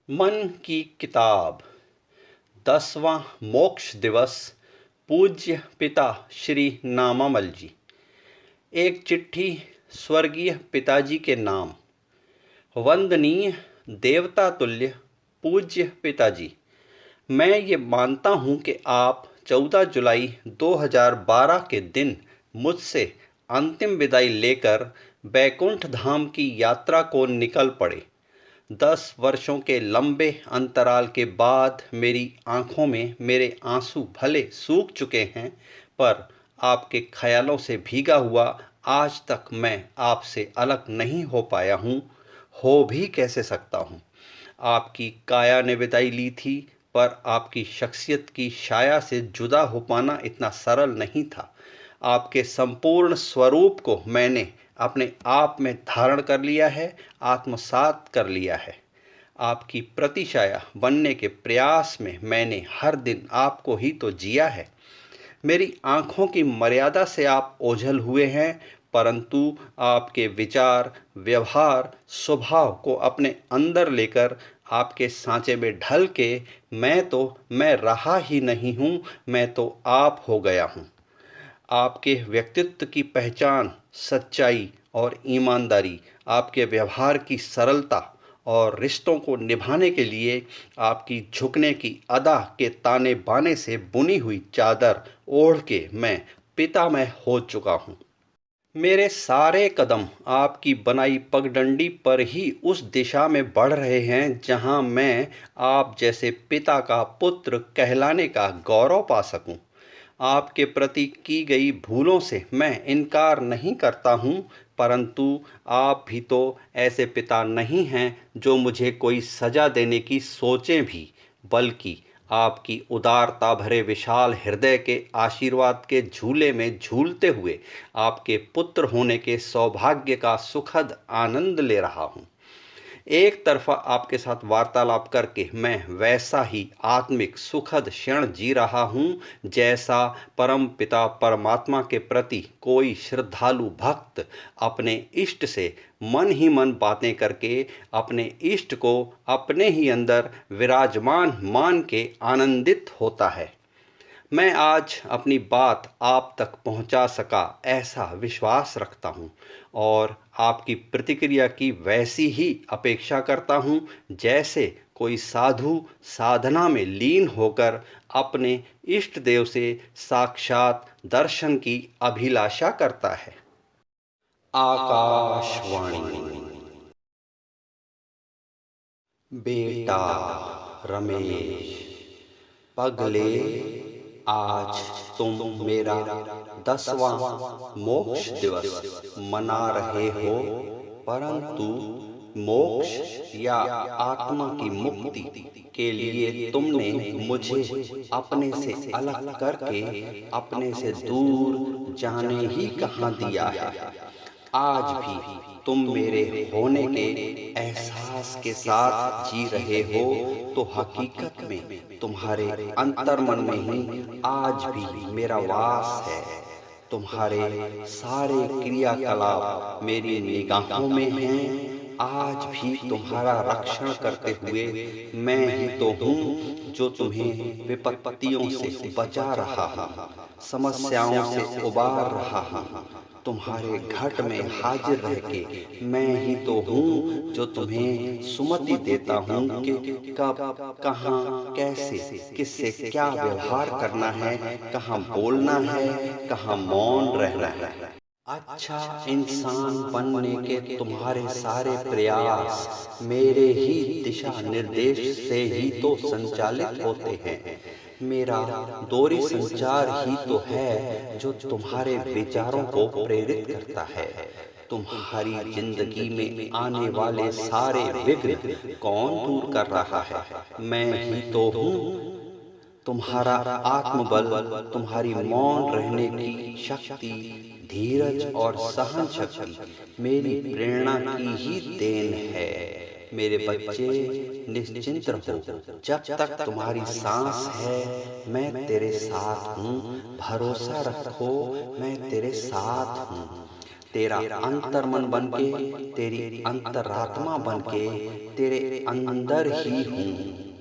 मन की किताब 10वां मोक्ष दिवस। पूज्य पिता श्री नामामल जी। एक चिट्ठी स्वर्गीय पिताजी के नाम। वंदनीय देवता तुल्य पूज्य पिताजी, मैं ये मानता हूँ कि आप 14 जुलाई 2012 के दिन मुझसे अंतिम विदाई लेकर बैकुंठ धाम की यात्रा को निकल पड़े। 10 वर्षों के लंबे अंतराल के बाद मेरी आंखों में मेरे आंसू भले सूख चुके हैं, पर आपके ख्यालों से भीगा हुआ आज तक मैं आपसे अलग नहीं हो पाया हूँ। हो भी कैसे सकता हूँ। आपकी काया ने विदाई ली थी, पर आपकी शख्सियत की छाया से जुदा हो पाना इतना सरल नहीं था। आपके संपूर्ण स्वरूप को मैंने अपने आप में धारण कर लिया है, आत्मसात कर लिया है। आपकी प्रतिछाया बनने के प्रयास में मैंने हर दिन आपको ही तो जिया है। मेरी आंखों की मर्यादा से आप ओझल हुए हैं, परंतु आपके विचार, व्यवहार, स्वभाव को अपने अंदर लेकर आपके सांचे में ढल के मैं रहा ही नहीं हूँ, मैं तो आप हो गया हूँ। आपके व्यक्तित्व की पहचान सच्चाई और ईमानदारी, आपके व्यवहार की सरलता और रिश्तों को निभाने के लिए आपकी झुकने की अदा के ताने बाने से बुनी हुई चादर ओढ़ के मैं पितामह हो चुका हूँ। मेरे सारे कदम आपकी बनाई पगडंडी पर ही उस दिशा में बढ़ रहे हैं जहाँ मैं आप जैसे पिता का पुत्र कहलाने का गौरव पा सकूं। आपके प्रति की गई भूलों से मैं इनकार नहीं करता हूँ, परंतु आप भी तो ऐसे पिता नहीं हैं जो मुझे कोई सज़ा देने की सोचें भी, बल्कि आपकी उदारता भरे विशाल हृदय के आशीर्वाद के झूले में झूलते हुए आपके पुत्र होने के सौभाग्य का सुखद आनंद ले रहा हूँ। एक तरफा आपके साथ वार्तालाप करके मैं वैसा ही आत्मिक सुखद क्षण जी रहा हूँ जैसा परम पिता परमात्मा के प्रति कोई श्रद्धालु भक्त अपने इष्ट से मन ही मन बातें करके अपने इष्ट को अपने ही अंदर विराजमान मान के आनंदित होता है। मैं आज अपनी बात आप तक पहुंचा सका ऐसा विश्वास रखता हूं और आपकी प्रतिक्रिया की वैसी ही अपेक्षा करता हूं जैसे कोई साधु साधना में लीन होकर अपने इष्ट देव से साक्षात दर्शन की अभिलाषा करता है। आकाशवाणी। बेटा रमेश, पगले, आज तुम मेरा 10वां मोक्ष दिवस मना रहे हो, परंतु मोक्ष या आत्मा की मुक्ति के लिए तुमने मुझे अपने से अलग करके अपने से दूर जाने ही कहाँ दिया है। आज भी तुम मेरे होने के एहसास के साथ जी रहे हो, तो हकीकत में तुम्हारे अंतर्मन में ही आज भी मेरा वास है। तुम्हारे सारे क्रियाकलाप मेरी निगाहों में हैं। आज भी तुम्हारा रक्षण करते हुए मैं ही तो हूँ जो तुम्हें विपत्तियों से बचा रहा हूँ, समस्याओं से उबार रहा हूँ। तुम्हारे घट में हाजिर रह के मैं ही तो हूँ जो तुम्हें सुमति देता हूँ कि कब, कहाँ, कैसे, किससे क्या व्यवहार करना है, कहाँ बोलना है, कहाँ मौन रहना है। अच्छा इंसान बनने के तुम्हारे सारे प्रयास मेरे ही दिशा निर्देश से ही तो संचालित होते हैं। मेरा दोहरी संचार ही तो है जो तुम्हारे विचारों को प्रेरित करता है। तुम्हारी जिंदगी में आने वाले सारे विघ्न कौन दूर कर रहा है? मैं ही तो हूँ। तुम्हारा आत्मबल, तुम्हारी मौन रहने की शक्ति, धीरज और सहन शक्ति मेरी प्रेरणा की ही देन है। मेरे बच्चे निश्चिंत रहो, जब तक तुम्हारी सांस है मैं तेरे साथ हूँ। भरोसा रखो, मैं तेरे साथ हूँ। तेरा अंतर्मन बन के, तेरी अंतरात्मा बन के तेरे अंदर ही हूँ।